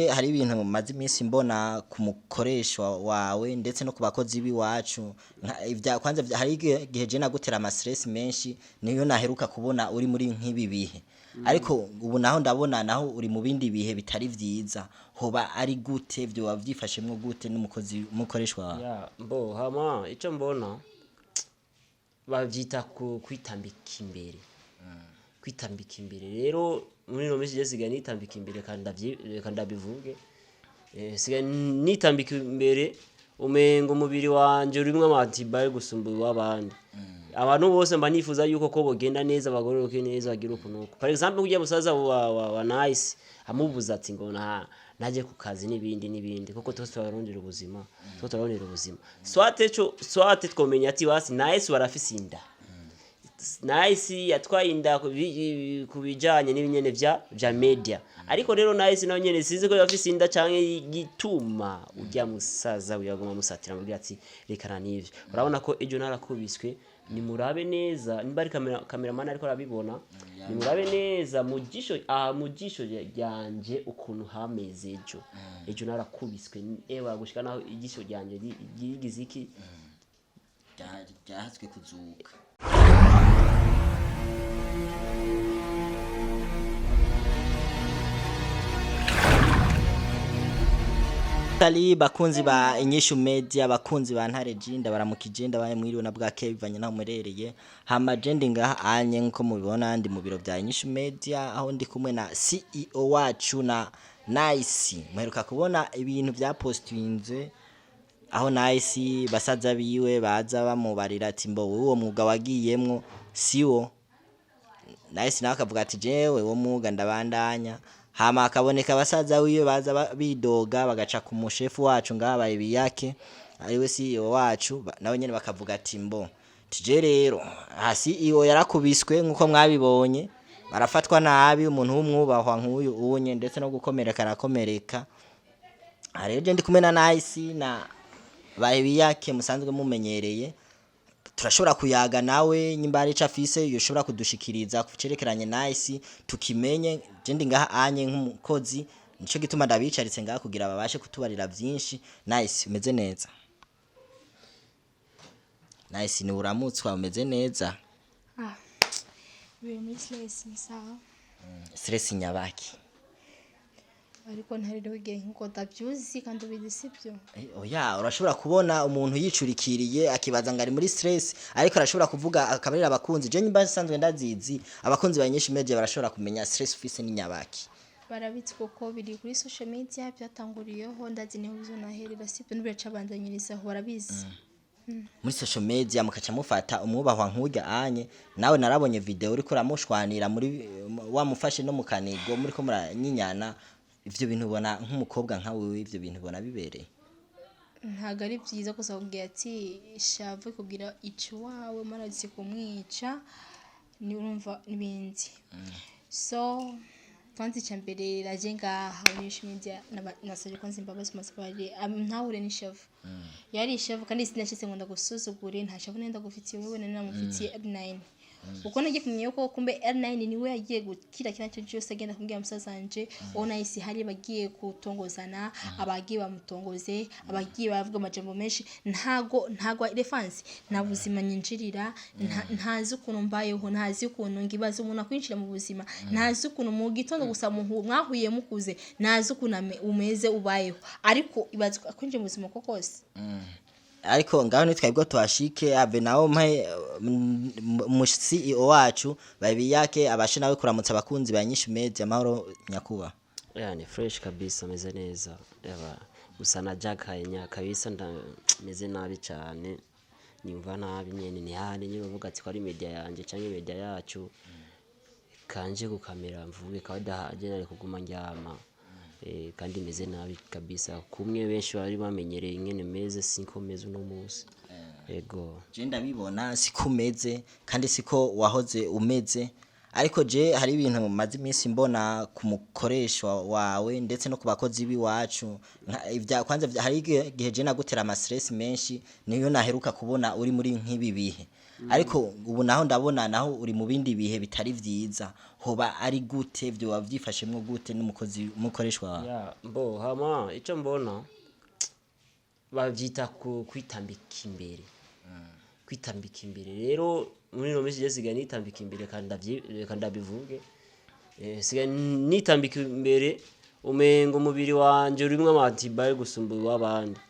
Hari ibintu maze iminsi mbona ku mukoresha wawe ndetse no ku bakozi b'iwacu ivya kwanza hari igihe je nagutera ama stress menshi niyo naheruka kubona uri muri nk'ibi bihe ariko ubu naho ndabona naho uri mu bindi bihe bitari vyiza hoba ari gute vyo wavyifashemwo gute n'umukozi umukoreshwa wawe mbo hama ico mbona bavyita kwitambika imbere kwitambika imbere rero muri no misi jesiga nitambika imbere kandi ndabivuge siga nitambika imbere umengo umubiri wanje urimwe amatibaye gusumba w'abandi abantu bose mba nifuza yuko ko bogenda neza bagororoke neza bagira ukunuko par exemple kugiye musaza wa nice amubuza ati ngo naje ku kazi nibindi koko twese twarondera ubuzima swate twomenya ati wasi nice warafise inda nice yatwaye inda kubijanye n'ibinyene vya media ariko rero nice nayo nyene size ko yafise inda canke gituma urya musaza uyagoma musatira muri ati rekana nivyo urabona ko ejo narakubiswe ni murabe neza niba ari cameraman ariko arabibona ni murabe neza mu jisho ryanje ukuntu hameze ejo narakubiswe ewa gushika naho ijisho ryanje gigize iki ryahatswe kuzuka Kali bakunzi ba inyishu media bakunzi ba ntare jinda baramukije ndabaye mwiriwe na bwake bivanye naho murereye hama jende ngaha anye nko mubibona ndi mu biro bya inyishu media aho ndi kumwe na CEO wacu na Nice muheruka kubona ibintu bya postinze aho Nice basaza biwe baza bamubarira ati mbo uwo mwuga wagiyemwo siwo Nice nawe akavuga ati jewe wo mwuga ndabandanya hama akaboneka basaza wiwe baza bidoga bagaca ku mushefu wacu ngaha Bahebiyake ariwe CEO wacu nawe nyene bakavuga ati mbo tije rero CEO yarakubiswe nkuko mwabibonye barafatwa nabi umuntu w'umwubahwa nk'uyu unye ndetse no gukomereka arakomereka areje ndi kumwe na Nice na Bahebiyake musanzwe mumenyereye turashobora kuyaga nawe nyimba ari cafise yoshobora kudushikiriza kucerekeranye Nice tukimenye je ndi ngaha anye nk'umukozi nico gituma ndabicaritse ngaha kugira babashe kutubarira byinshi Nice umeze neza Nice ni uramutswa umeze neza Very stress ni sawa stress nyabaki ariko ntariro igihe nkuko ndavyuzi kandi ubidisibyo oya urashobora kubona umuntu yicurikiriye akibaza ngari muri stress ariko arashobora kuvuga akabarira abakunzi je nyimba sanzwe ndazizi abakunzi banyinshi media barashobora kumenya stress ufise ni nyabaki barabitse koko biri kuri social media byatanguriyeho ndazi niho bizonaherera sibyo n'ubiraca bandanyiriza aho barabizi muri social media mukaca mufata umwubahwa nk'urya anye nawe narabonye video uri kuramushwanira muri wamufashe no mukanigo muri ko muranyinyana ivyo bintu ubona nk'umukobwa nkawe ivyo bintu ubona bibereye ntago ari byiza gusa kugira ati shave kugira ico wawe marazi kumwica ni urumva nibindi so kandi cyambere raje ngaha unisha media nasaje ko nzimbabaza masabari ntahure ni shave yari shave kandi sinashitse ngo ndagusuzugure nta shave nenda gufitiye wewe namufitiye R9 uko nagiye kumenya ko kumbe R9 niwe yagiye gukira cyo cyose agenda kumbwira musazanje ona isi hari bagiye kutongozana abagiye bamutongoze abagiye bavuga amajambo menshi ntago defense nta buzima nyinjirira ntazi ukuntu mbayeho ntazi ukuntu ngibaza umuntu akwinjira mu buzima ntazi ukuntu mu gitondo gusa mwahuye mukuze ntazi ukuntu umeze ubayeho ariko ibaza akwinjira mu buzima kokose ariko ngaho nitwebwe twashike ave nawo mu CEO wacu Bahebiyake abashe nawe kuramutsa abakunzi banyinshi media amahoro nyakuba ni fresh kabisa meze neza yaba gusa na jakanya kabisa ndameze nabi cyane nimva nabi nyene ni hane nyine uvuga ati ko ari media yanje canke media yacu kanje ku kamera mvuge kawadaje nari kuguma njyama kandi meze nabi kabisa kumwe benshi bari bamenyereye ingene meze sinko meze no munsi yego je ndabibona sikumeze kandi siko wahoze umeze ariko je hari ibintu maze iminsi mbona ku mukoresha wawe ndetse no ku bakozi b'iwacu ivya kwanza hari igihe je nagutera ama stress menshi niyo naheruka kubona uri muri nk'ibi bihe ariko ubu naho ndabona naho uri mu bindi bihe bitari vyiza hoba ari gute byo wavyifashemwe gute n'umukozi mukoreshwa wawe ya mbo hama ico mbona bavyita kwitambika imbere kwitambika imbere rero muri no misi yesiga nitambika imbere kandi ndabivuge siga nitambika imbere umengo umubiri wanje urimwe amatibaye gusumba w'abandi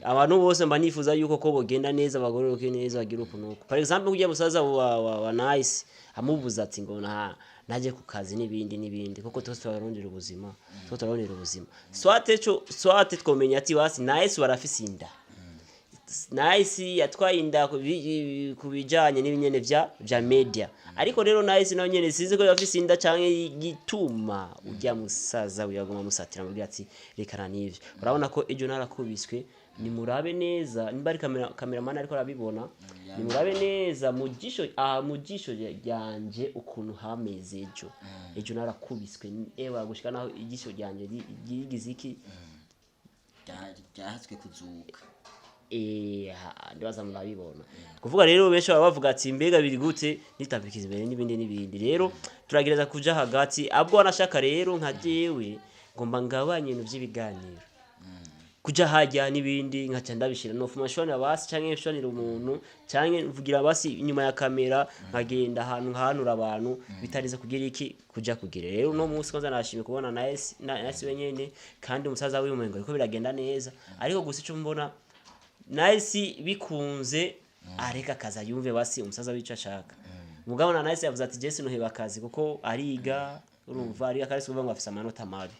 abantu bose mba nifuza yuko ko bogenda neza bagororoke neza bagira ukuntu par exemple kugiye musaza wa nice amubuza ati ngo naje ku kazi n'ibindi kuko twese twarondera ubuzima swate twomenya ati wasi nice barafise inda nice yatwaye inda kubijanye n'ibinyene vya media ariko rero nice nayo nyene size ko yafise inda canke gituma ujya musaza uyaguma musatira mu ati rekana nivyo urabona ko ejo narakubiswe ni murabe neza nimbari cameraman ariko arabibona ni murabe neza mujisho ryanje ukuntu hameze ejo narakubiswe gushika naho ijisho ryanje gigize iki ryahatswe kuzuka ndibaza murabibona kuvuga rero benshi bavuga ati mbega biri gute nitambikiza imbere n'ibindi rero turagereza kuja hagati abwo anashaka rero nka jewe ngomba ngabanye ibintu by'ibiganiro kuja hajya n'ibindi nkaca ndabishira no fumashoni basi canke nshonira umuntu canke mvugira basi inyuma ya kamera nkagenda ahantu nkahanura abantu bitariza kugira iki kuja kugira rero no munsi koza nashimye kubona nasi wenyene kandi umusaza w'umengo ariko biragenda neza ariko gusa ico mbona nice bikunze areka kaza yumve basi umusaza wica ashaka mugabo na nice yavuze ati Jesse noheba akazi kuko ariga urumva ari akarisi kuvuga ngo afise amanota mabi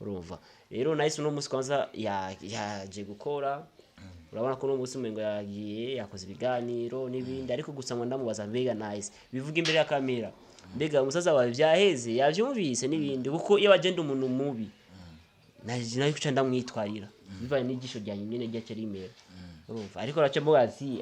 urumva rero nice no musi kwanza yaje gukora urabona ko no musi umengo yagiye yakoze ibiganiro n'ibindi ariko gusa ngo ndamubaza mbega nice bivuga imbere ya kamera mbega umusaza wawe vyaheze yavyumvise n'ibindi kuko iyo bagenda umuntu mubi naje kuca ndamwitwarira bivanye n'ijisho ryanye nyene ryace rimera urumva ariko race mboga ati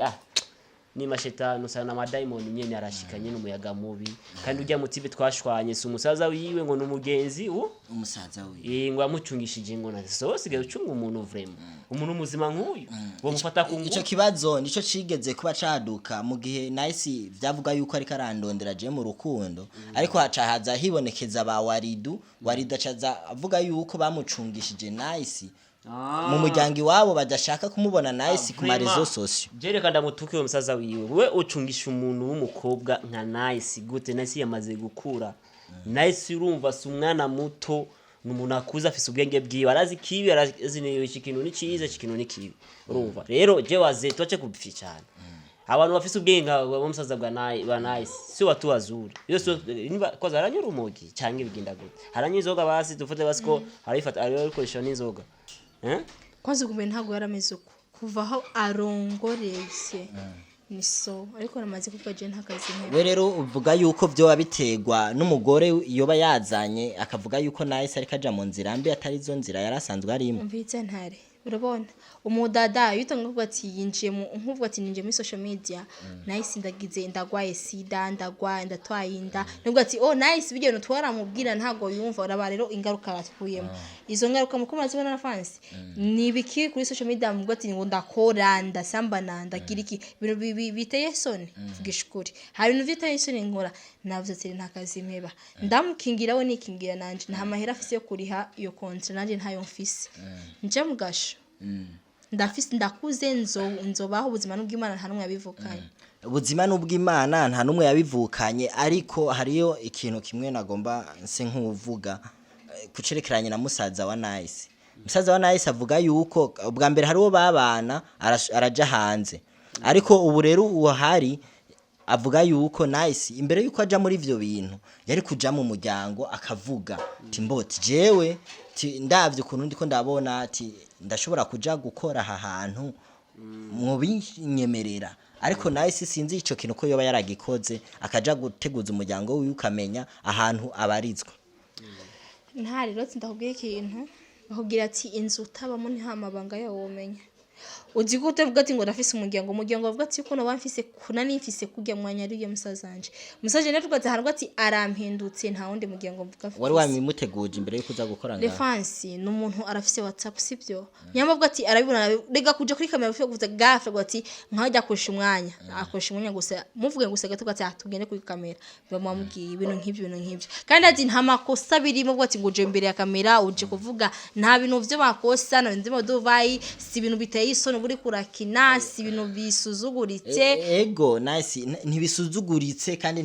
ni mashetani usana amadaimoni nyene arashikanye n'umuyaga mubi kandi ujya mutibe twashwanye si umusaza wiwe ngo n'umugenzi umusaza wiwe ngo amucungishije ngo na so sigaye ucunga umuntu vraiment umuntu muzima nk'uyu bo mufata ku ico kibazo nico cigeze kuba caduka mu gihe nice vyavuga yuko ari karandondera je mu rukundo ariko hacahaza hibonekeza ba warida caza avuga yuko bamucungishije nice mu muryango iwabo badashaka kumubona nice ku marezo sosio jereka ndamutuke uwo musaza wiwe we ucungisha umuntu w'umukobwa nka nice gute nice yamaze gukura nice urumva si umwana muto n'umuntu akuza afise ubwenge bwiwe arazi kibi arazi ikintu ni ciza ikintu ni kibi urumva rero je waze twace kubipfi cyane abantu bafise ubwenge bwa musaza bwa nice si watu wazuri yose niba koza aranyura umugi cyangwa bigenda gute haranyizoga basi dufate basi ko arifata arikoresha n'inzoga kwanza kumbe ntago yarameze uko kuva aho arongoreye ni so ariko namaze kuvuga je ntakazi nke we rero uvuga yuko byo wabitegwa n'umugore yoba yazanye akavuga yuko nice ariko aja mu nzira mbi atari zo nzira yarasanzwe arimo mvitse ntare urabona umudada yitanga kuvuga ati yinjiye mu nkuvuga ati ninjiye muri social media nice ndagize ndagwaye sida ndagwaye ndatwaye inda nubwo ati nice bijye nutwara mubwira ntago yumva uraba rero ingaruka ratwuyemo izo ngaruka muko murazibona na fans ni biki kuri social media mubwo ati ngo ndakora ndasambana ndagira iki ibintu biteye soni vugishukuri hari ibintu biteye soni nkora navuze ati ntakazi mpeba ndamukingira we nikingira nanje nta mahera afise yo kuriha iyo kontra nanje ntayo mfise nje mugasho ndafise ndakuze nzobaho ubuzima n'ubw'Imana nta numwe yabivukanye ubuzima n'ubw'Imana nta numwe yabivukanye ariko hariyo ikintu kimwe nagomba nse nk'uvuga kucerekeranye na musaza wa nice musaza wa nice avuga yuko ubwa mbere hariwo babana araja hanze ariko ubu rero uwo hari avuga yuko nice imbere yuko aja muri ivyo bintu yari kuja mu muryango akavuga timboti jewe ndavye ukuntu ndiko ndabona ati ndashobora kuja gukora aha hantu mu binyemerera ariko nice sinzi ico kintu ko yoba yaragikoze akaja guteguza umuryango wiwe ukamenya ahantu abarizwa nta rero ndakubwiye ikintu bakubwira ati inzu utabamo nta mabanga yawo womenya uzi gute vuga ati ngo ndafise umuryango bavuga ati ko no bamfise kuna nifise kujya mwanya ari musazanje rero ati harwa ati arampindutse nta wundi muryango mvuga afise wari wamimuteguje imbere yo kuza gukora ngaho Lefansi n'umuntu arafise WhatsApp sibyo nyamavuga ati arabibona rega kuja kuri kamera bafite kuvuga gafe ati nkajya kusha umwanya akosha umwanya gusa muvuge gusa gato ati tugende kuri kamera bamwambwiye ibintu nk'ibyo kandi ati nta makosa birimo bwo ati ngo uje imbere ya kamera uje kuvuga nta bintu byo makosa na ndimo duvayi si ibintu biteye isoni buri kurakina si ibintu bisuzuguritse ego nice ntibisuzuguritse kandi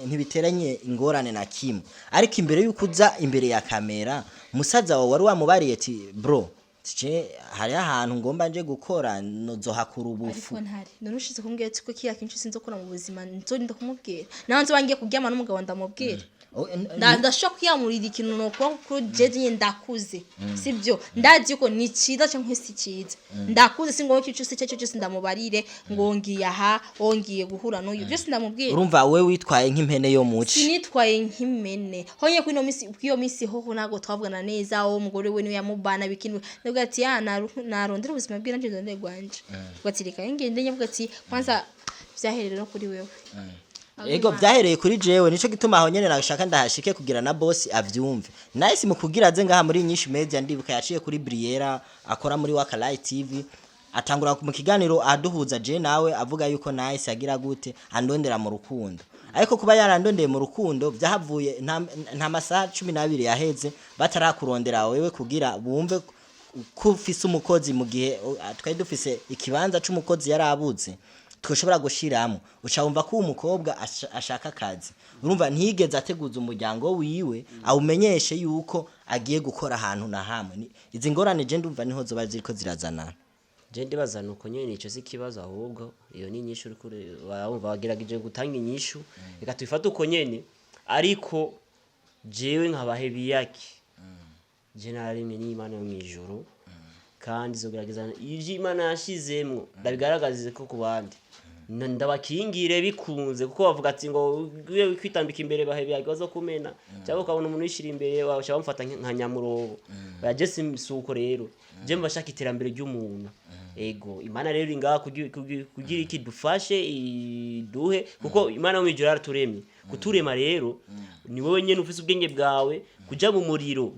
ntibiteranye ingorane na kimwe ariko imbere yuko uza imbere ya kamera musaza wawe wari wamubariye ati bro hari ahantu ngomba nje gukora nozo hakura ubufu ariko ntari narushize kumbwira ati ko kiya kintu sinzokora mu buzima nzorinda kumubwira naho nzo bangiye kuryama n'umugabo ndamubwira ndashaka yamurira ikintu no ko jeje ndakuze sibyo ndazi yuko ni ciza cyangwa si ciza ndakuze singo cyose ndamubarire ngo ngiye aha ongiye guhura n'uyu byose ndamubwira urumva we witwaye nk'impene yo muci sinitwaye nk'impene honye kuri no misi hoho nago twavugana neza aho umugore we niwe yamubana bikinwe ndavuga ati narondera ubuzima bwira nje ndende gwanje gwatirika ngende nyavuga ati kwanza byaherere no kuri wewe ego byahereye kuri jewe nico gituma aho nyene nashaka ndahashike kugira na boss avyumve nice mu kugira aze ngaha muri nyinshi media ndibuka yaciye kuri Briera akora muri Wakalai TV atangura mu kiganiro aduhuza je nawe avuga yuko nice agira gute andondera mu rukundo ariko kuba yarandondeye mu rukundo byahavuye nta masaha 12 yaheze batarakurondera wewe kugira bumve kufise umukozi mu gihe twari dufise ikibanza c'umukozi yarabuze twoshobora gushiramo ucawumva ko umukobwa ashaka kazi urumva ntigeze ateguza umuryango wiwe awumenyeshe yuko agiye gukora ahantu na hamwe izi ngorane je ndumva niho zo baziriko zirazana je ndibazana uko nyene ico sikibazo ahubwo iyo ni nyishu kuri wumva bagerageje gutanga inyishu reka twifate uko nyene ariko jewe nka Bahebiyake je naremye n'Imana yo mwijuru kandi zogerageza ivyo Imana yashizemwo ndabigaragaze ko kubandi ndabakingire bikunze kuko bavuga ati ngo wiwe kwitambika imbere Bahebiyake bazo kumena cyangwa ukabona umuntu wishira imbere wawe cyabamfata nka nyamurobo baje simsuko rero je mbashaka iterambere ry'umuntu ego Imana rero inga kugira iki dufashe iduhe kuko Imana mwijuru araturemye kuturema rero ni wowe nyene ufise ubwenge bwawe kuja mu muriro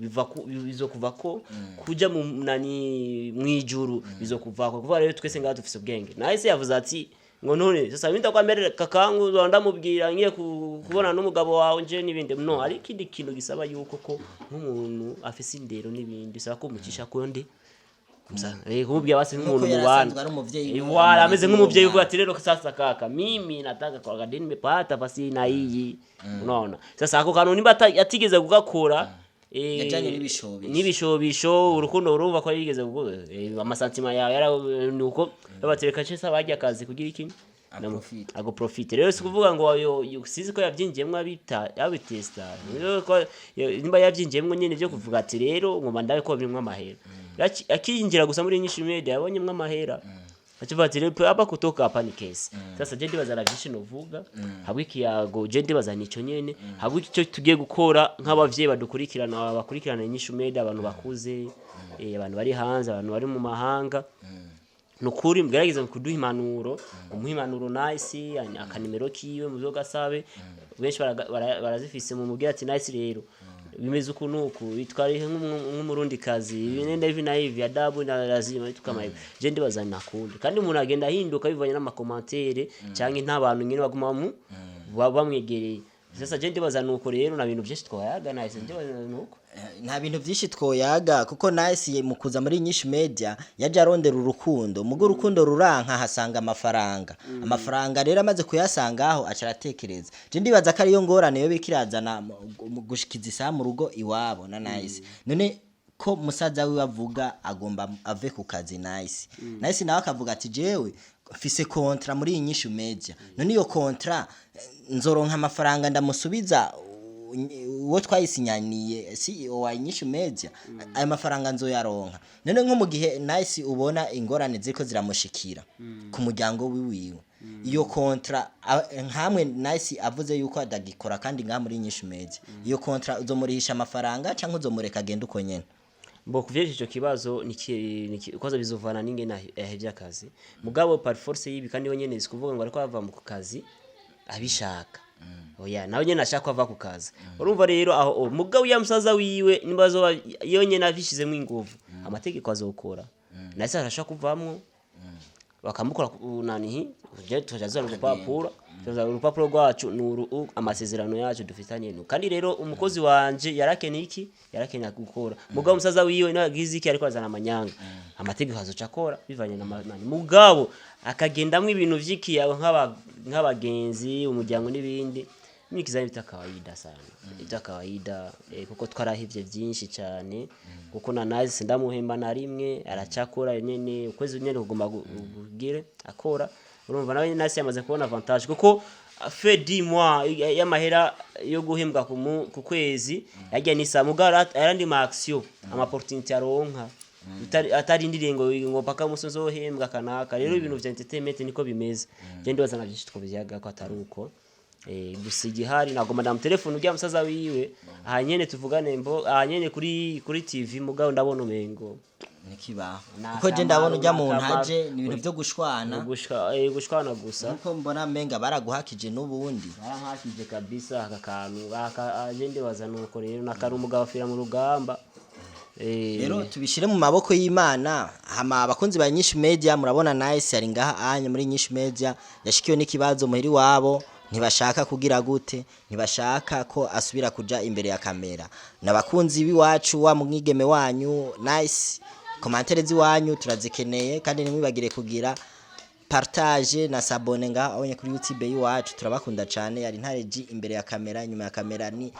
bizokuva ko kuja mu nani mwijuru bizokuva ko kuva rero twese ngaho dufise ubwenge nahise yavuze ati ngo none sasa minta kwa mbere kakangu ndamubwira ngiye kubona n'umugabo wawe nje nibindi no ari kindi kintu gisaba yuko ko nk'umuntu afise indero nibindi bisaba ko mucisha konde kububwira basi nk'umuntu mubana wala ameze nk'umuvyeyi uvuga ati rero sasa kaka mimi nataka kwa gadeni nimepata basi na hii unaona sasa ako kanuni atigeze kugakora yajanye n'ibishobisho urukundo urumva ko yigeze amasantima yawe nuko babatereka cese bajya akazi kugira iki ago profit rero sikuvuga ngo sizi ko yavyinjiyemwe abitesta rero ko nimba yavyinjiyemwe nyene byo kuvuga ati rero ngoma ndabe ko birimwe amahera akinjira gusa muri nyinshi media yabonyemwe amahera Achivati rero hapa kutoka hapa ni case. Sasa je ndibaza la vision uvuga habwo ikiyago je ndibaza nico nyene habwo icyo tugiye gukora nk'abavyeyi bakurikirana inyishu media abantu bakuze abantu bari hanze abantu bari mu mahanga nukuri mgerageza kuduha impanuro umuhimanuro nice akanimero kiwe muzo gasabe benshi barazifise mu mubwira ati nice rero bimeze ukunuku bitwari nk'umurundi kazi binenda hivi na hivi adabu na lazima tukama hivi je ndibaza nakundi kandi umuntu agenda hinduka bivanye n'amakomantere cyangwa ntabantu nyine baguma bamwegereye sasa je ndibaza nuko rero na bintu byinshi twayaga nice ndibaza nuko nta bintu byinshi twoyaga kuko nice mu kuza muri nyinshi media yaje arondera urukundo mugo urukundo ruranka hasanga amafaranga rero amaze kuyasangaho acaratekereza je ndibaza ko ari yo ngorane yo bikirazana gushikiza isa mu rugo iwabo na nice none ko musaza we bavuga agomba ave ku kazi nice nawe akavuga ati jewe fise kontra muri inyishu media none iyo kontra nzoronka amafaranga ndamusubiza uwo twayisinyaniye CEO wa inyishu media ayo mafaranga nzoyaronka none nko mu gihe nice ubona ingorane ziko ziramushikira ku muryango wiwiwe iyo kontra nkamwe nice avuze yuko adagikora kandi nka muri inyishu media iyo kontra uzomurihisha amafaranga cyangwa uzomureka agenda uko nyene mbo kuvyeje ico kibazo kwaza bizovana n'ingene yahevye akazi mugabo par force yibi kandi nyene sikuvuga ngo ariko ava mu kazi abishaka oya nawe nyene ashaka ava ku kazi urumva rero aho mugabo ya musaza wiwe nimbazo yonyene avishizemo inguvu amategeko azokora nase arashaka kuvamwo bakamukora nanihi je tujazana urupapuro rwacu nuru amasezerano yacu dufitanye no kandi rero umukozi wanje yarakenya gukora mugabo musaza wiwe nagize iki ariko azana amanyanga amategeko azoca akora bivanye na mugabo akagendamwe ibintu vyikiyawe nk'abagenzi umuryango n'ibindi mikizani bitakawaida sana bitakawaida kuko twarahivye byinshi cyane kuko na nazi ndamuhemba na rimwe aracakora nyene ukwezi nyene kugomba kugire akora urumva nawe nasi yamaze kubona avantage kuko fait 10 mois y'amahera yo guhembwa ku kwezi yagiye ni samugara arandi ma action ama opportunity aronka atari ndirengo ngo paka musozo hembwa kanaka rero ibintu vya entertainment niko bimeze je ndibaza na byinshi twobyaga ko ataruko gusa igihari nagoma ndam telefone ujya musaza wiwe ahanyene tuvugane mbo ahanyene kuri TV mugabo ndabona umengo nikibaho kuko je ndabona ujya mu ntaje ni ibintu byo gushwana gushwana gusa nuko mbona menga baraguhakije n'ubundi barankakije kabisa akakantu agende bazanuko rero nakari umugabo afira mu rugamba rero tubishire mu maboko y'Imana hama abakunzi ba Nyinshi Media murabona nice ari ngaha anye muri Nyinshi Media yashikiwe n'ikibazo muhiri wabo ntibashaka kugira gute ntibashaka ko asubira kuja imbere ya kamera nabakunzi biwacu wa mwigeme wanyu nice commentaire ziwanyu turazikeneye kandi nimwibagire kugira partage na sabone nga abonye kuri YouTube yiwacu turabakunda cyane yari ntareji imbere ya kamera inyuma ya kamera ni